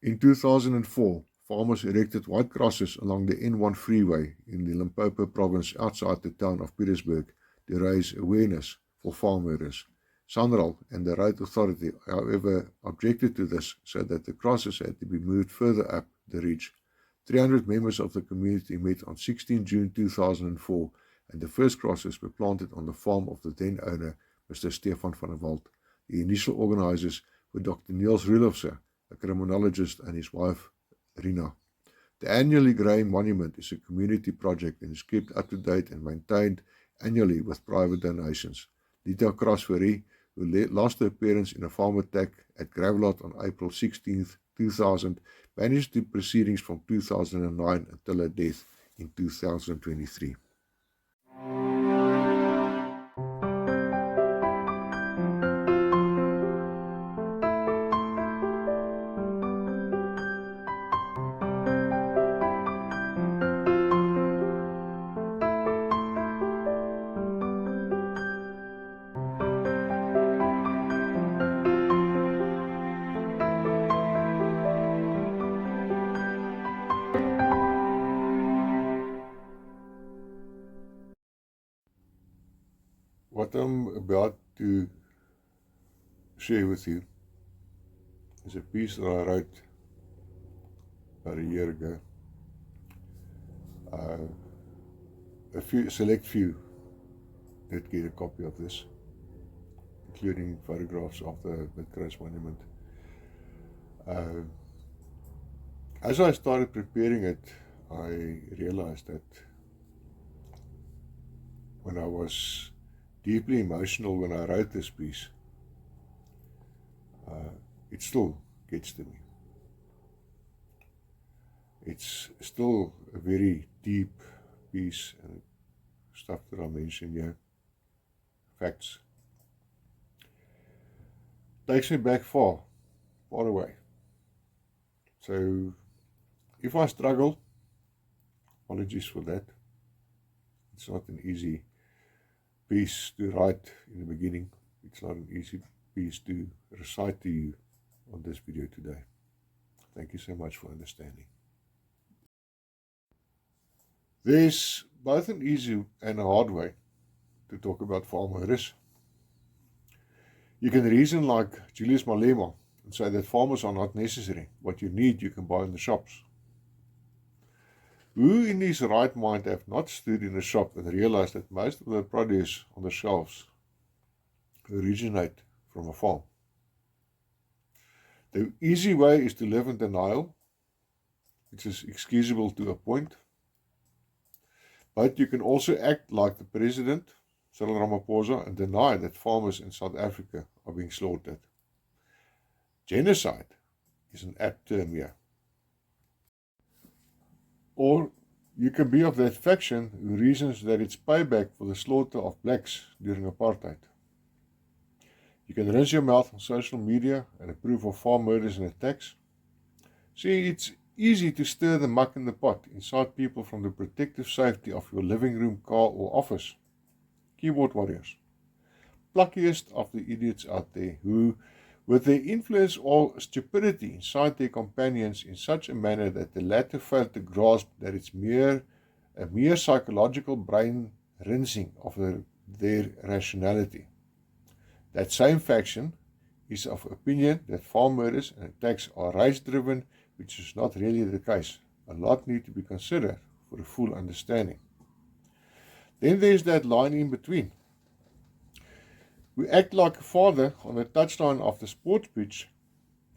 In 2004, farmers erected white crosses along the N1 freeway in the Limpopo province outside the town of Petersburg to raise awareness for farm workers. SANRAL and the Road Authority, however, objected to this, so that the crosses had to be moved further up the ridge. 300 members of the community met on 16 June 2004, and the first crosses were planted on the farm of the then owner, Mr. Stefan van der Walt. The initial organizers were Dr. Niels Roelofse, a criminologist, and his wife, Rina. The annually growing monument is a community project and is kept up to date and maintained annually with private donations. Lita Krasverie, who lost her appearance in a farm attack at Gravelot on April 16, 2000, managed the proceedings from 2009 until her death in 2023. What I'm about to share with you is a piece that I wrote about a year ago. A select few did get a copy of this, including photographs of the Witkrans monument. As I started preparing it, I realized that when I was deeply emotional when I wrote this piece, it still gets to me. It's still a very deep piece, and stuff that I mentioned here, facts, takes me back far away. So if I struggle, apologies for that. It's not an easy piece to write in the beginning. It's not an easy piece to recite to you on this video today. Thank you so much for understanding. There's both an easy and a hard way to talk about farm murders. You can reason like Julius Malema and say that farmers are not necessary. What you need, you can buy in the shops. Who in his right mind have not stood in a shop and realized that most of the produce on the shelves originate from a farm? The easy way is to live in denial, which is excusable to a point. But you can also act like the president, Cyril Ramaphosa, and deny that farmers in South Africa are being slaughtered. Genocide is an apt term here. Or you can be of that faction who reasons that it's payback for the slaughter of blacks during apartheid. You can rinse your mouth on social media and approve of farm murders and attacks. See, it's easy to stir the muck in the pot inside people from the protective safety of your living room, car or office. Keyboard warriors. Pluckiest of the idiots out there who, with their influence or stupidity, incite their companions in such a manner that the latter fail to grasp that it's a mere psychological brain rinsing of their rationality. That same faction is of opinion that farm murders and attacks are race-driven, which is not really the case. A lot need to be considered for a full understanding. Then there's that line in between. We act like a father on the touchline of the sports pitch,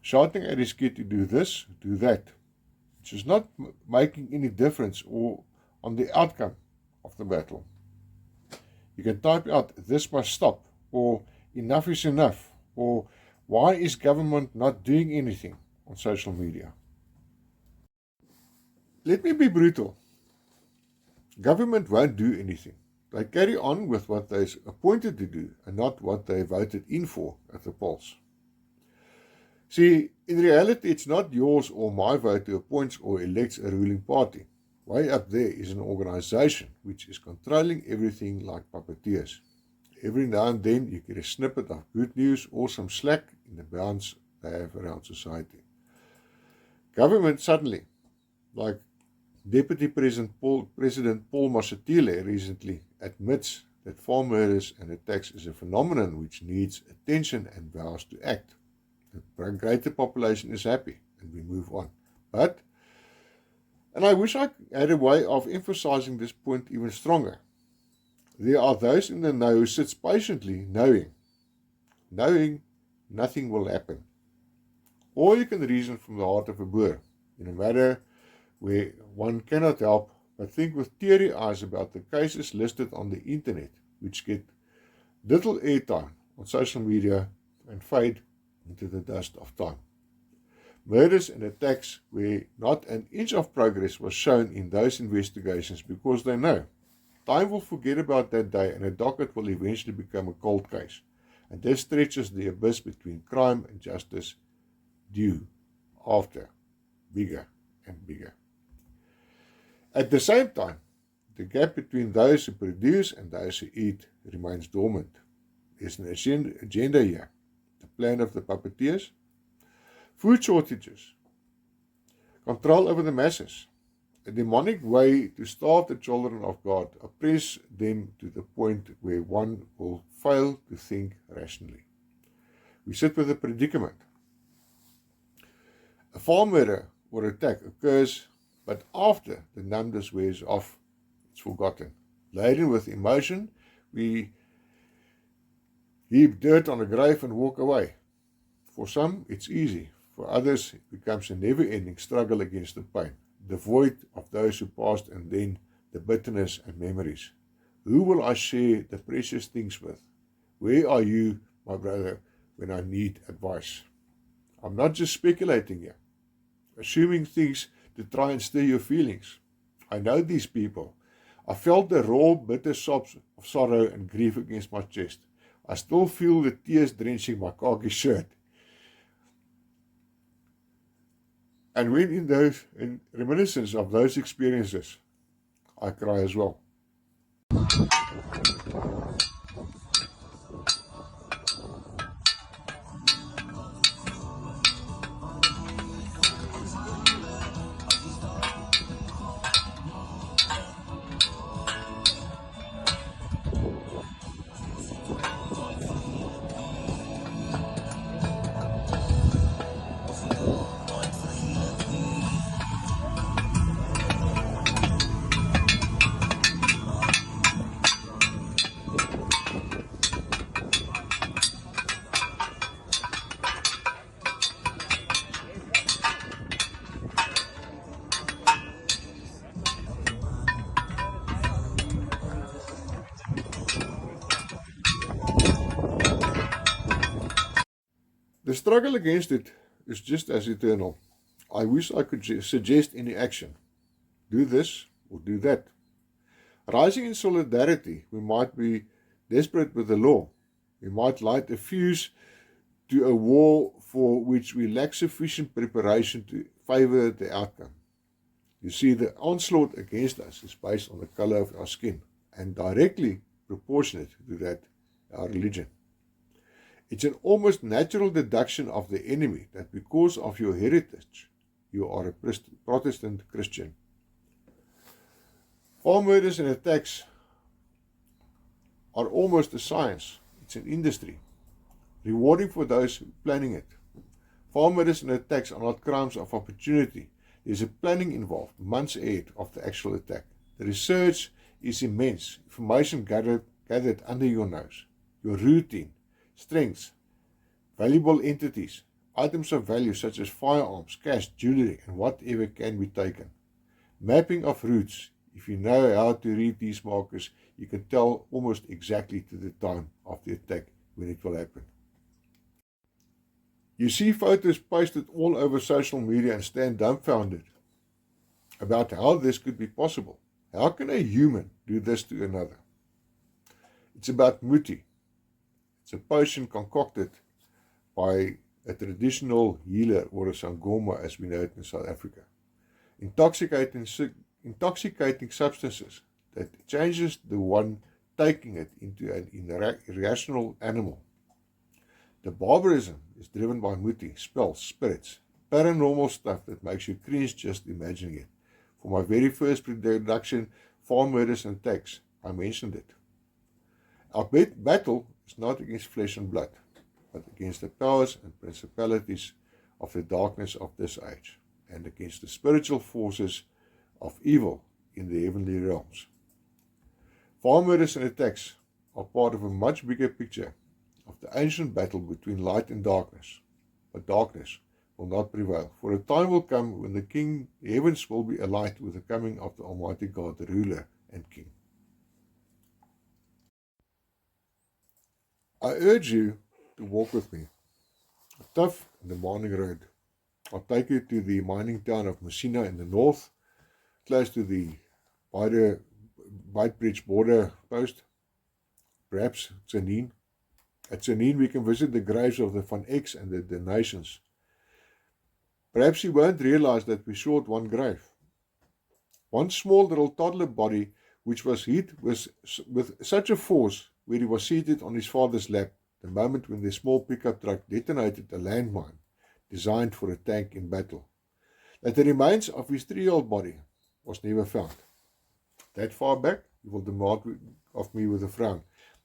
shouting at his kid to do this, do that, which is not making any difference or on the outcome of the battle. You can type out, "This must stop," or "Enough is enough," or "Why is government not doing anything?" on social media. Let me be brutal. Government won't do anything. They carry on with what they're appointed to do and not what they voted in for at the polls. See, in reality, it's not yours or my vote who appoints or elects a ruling party. Way up there is an organization which is controlling everything like puppeteers. Every now and then you get a snippet of good news or some slack in the bounds they have around society. Government suddenly, like Deputy President Paul Mashatile recently admits that farm murders and attacks is a phenomenon which needs attention and vows to act. The greater population is happy and we move on. And I wish I had a way of emphasizing this point even stronger. There are those in the know who sits patiently knowing nothing will happen. Or you can reason from the heart of a Boer in a matter where one cannot help but think with teary eyes about the cases listed on the internet which get little airtime on social media and fade into the dust of time. Murders and attacks where not an inch of progress was shown in those investigations because they know time will forget about that day and a docket will eventually become a cold case. And this stretches the abyss between crime and justice due after bigger and bigger. At the same time, the gap between those who produce and those who eat remains dormant. There's an agenda here, the plan of the puppeteers, food shortages, control over the masses, a demonic way to starve the children of God, oppress them to the point where one will fail to think rationally. We sit with a predicament. A farm murder or attack occurs, but after the numbness wears off, it's forgotten. Laden with emotion, we heap dirt on a grave and walk away. For some, it's easy. For others, it becomes a never-ending struggle against the pain, the void of those who passed and then the bitterness and memories. Who will I share the precious things with? Where are you, my brother, when I need advice? I'm not just speculating here, assuming things to try and stir your feelings. I know these people. I felt the raw, bitter sobs of sorrow and grief against my chest. I still feel the tears drenching my khaki shirt. And when in reminiscence of those experiences, I cry as well. The struggle against it is just as eternal. I wish I could suggest any action. Do this or do that. Rising in solidarity, we might be desperate with the law. We might light a fuse to a war for which we lack sufficient preparation to favor the outcome. You see, the onslaught against us is based on the color of our skin and directly proportionate to that, our religion. It's an almost natural deduction of the enemy that because of your heritage, you are a Protestant Christian. Farm murders and attacks are almost a science. It's an industry. Rewarding for those planning it. Farm murders and attacks are not crimes of opportunity. There's a planning involved, months ahead of the actual attack. The research is immense. Information gathered under your nose. Your routine. Strengths, valuable entities, items of value such as firearms, cash, jewelry, and whatever can be taken. Mapping of routes. If you know how to read these markers, you can tell almost exactly to the time of the attack when it will happen. You see photos posted all over social media and stand dumbfounded about how this could be possible. How can a human do this to another? It's about muti. It's a potion concocted by a traditional healer or a sangoma as we know it in South Africa. Intoxicating substances that changes the one taking it into an irrational animal. The barbarism is driven by muti, spells, spirits, paranormal stuff that makes you cringe just imagining it. For my very first production, Farm Murders and Attacks, I mentioned it. Our battle is not against flesh and blood, but against the powers and principalities of the darkness of this age, and against the spiritual forces of evil in the heavenly realms. Farm Murders and Attacks are part of a much bigger picture of the ancient battle between light and darkness. But darkness will not prevail, for a time will come when the heavens will be alight with the coming of the Almighty God, the ruler and King. I urge you to walk with me, a tough and demanding road. I'll take you to the mining town of Messina in the north, close to the Beitbridge border post, perhaps Tzaneen. At Tzaneen we can visit the graves of the Van Eycks and the Donations. Perhaps you won't realize that we short one grave. One small little toddler body which was hit with such a force where he was seated on his father's lap the moment when the small pickup truck detonated a landmine designed for a tank in battle, that the remains of his 3-year-old body was never found. That far back, you will demand of me with a frown.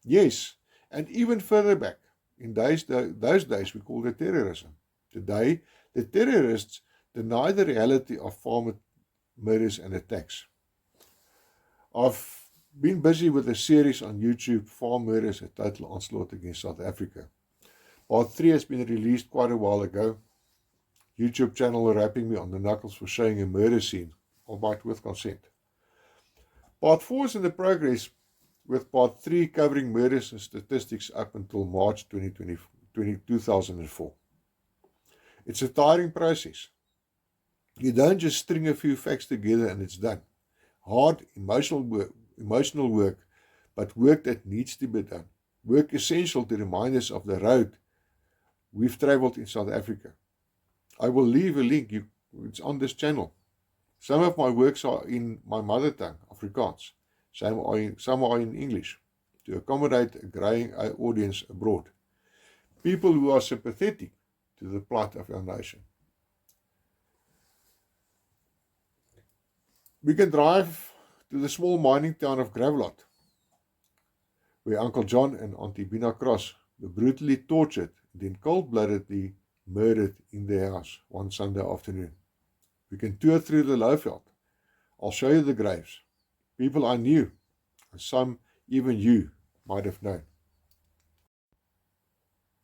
Yes, and even further back, in those days we called it terrorism. Today, the terrorists deny the reality of farm murders and attacks. I've been busy with a series on YouTube, Farm Murders, a Total Onslaught Against South Africa. Part 3 has been released quite a while ago. YouTube channel rapping me on the knuckles for showing a murder scene, albeit with consent. Part 4 is in the progress, with Part 3 covering murders and statistics up until March 2004. It's a tiring process. You don't just string a few facts together and it's done. Hard, emotional work, but work that needs to be done. Work essential to remind us of the road we've travelled in South Africa. I will leave a link, it's on this channel. Some of my works are in my mother tongue, Afrikaans. Some are in English, to accommodate a growing audience abroad. People who are sympathetic to the plight of our nation. We can drive to the small mining town of Gravelot, where Uncle John and Auntie Bina Cross were brutally tortured and then cold-bloodedly murdered in their house one Sunday afternoon. We can tour through the Lowveld. I'll show you the graves. People I knew, and some even you might have known.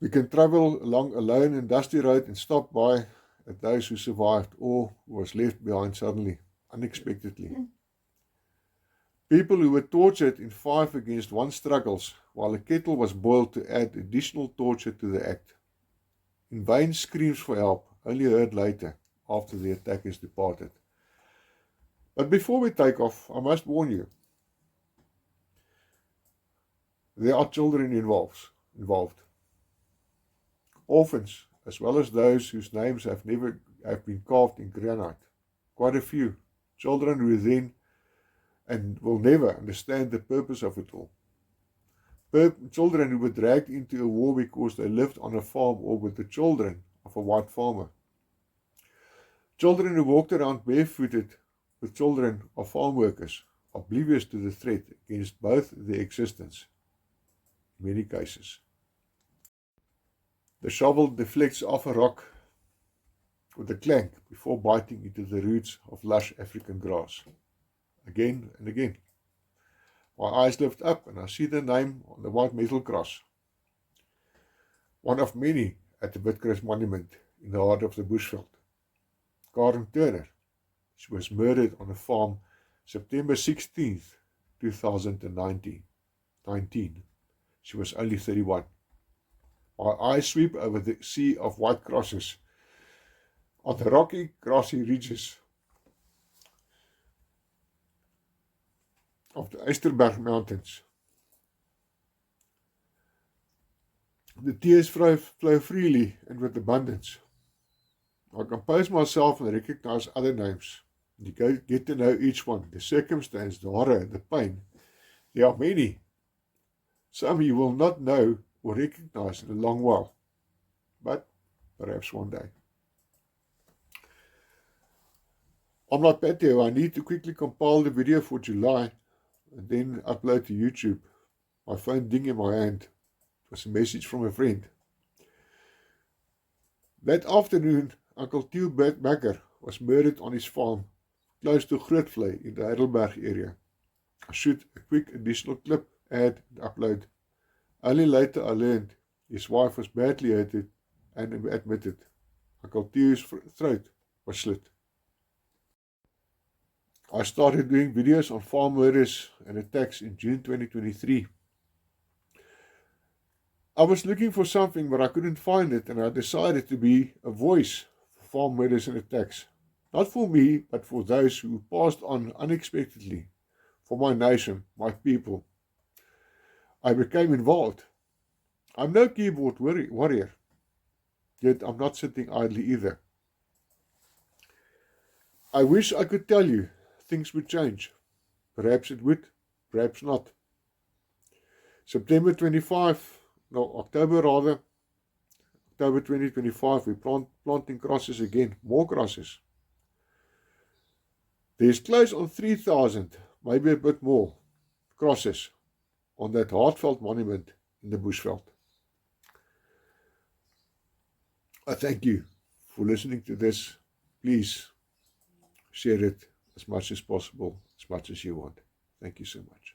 We can travel along a lone and dusty road and stop by at those who survived or who was left behind suddenly, unexpectedly. People who were tortured in 5-against-1 struggles while a kettle was boiled to add additional torture to the act. In vain screams for help, only heard later, after the attackers departed. But before we take off, I must warn you. There are children involved. Orphans, as well as those whose names have been carved in granite. Quite a few. Children who then and will never understand the purpose of it all. Children who were dragged into a war because they lived on a farm or with the children of a white farmer. Children who walked around barefooted with children of farm workers, oblivious to the threat against both their existence, in many cases. The shovel deflects off a rock with a clank before biting into the roots of lush African grass. Again and again. My eyes lift up and I see the name on the white metal cross. One of many at the Bidkrys Monument in the heart of the Bushveld. Karen Turner. She was murdered on a farm September 16th, 2019. She was only 31. My eyes sweep over the sea of white crosses on the rocky, grassy ridges of the Eysterberg Mountains. The tears flow freely and with abundance. I compose myself and recognize other names. You get to know each one, the circumstance, the horror, the pain. There are many. Some you will not know or recognize in a long while, but perhaps one day. On my patio, I need to quickly compile the video for July and then upload to YouTube. My phone ding in my hand. It was a message from a friend. That afternoon, Uncle Theo Becker was murdered on his farm, close to Grootvlei in the Heidelberg area. I shoot a quick additional clip, add and upload. Only later I learned his wife was badly hurted and admitted. Uncle Theo's throat was slit. I started doing videos on farm murders and attacks in June 2023. I was looking for something, but I couldn't find it, and I decided to be a voice for farm murders and attacks. Not for me, but for those who passed on unexpectedly, for my nation, my people. I became involved. I'm no keyboard warrior, yet I'm not sitting idly either. I wish I could tell you things would change. Perhaps it would, perhaps not. October 2025, we're planting crosses again, more crosses. There's close on 3,000, maybe a bit more, crosses on that heartfelt monument in the Bushveld. I thank you for listening to this. Please share it as much as possible, as much as you want. Thank you so much.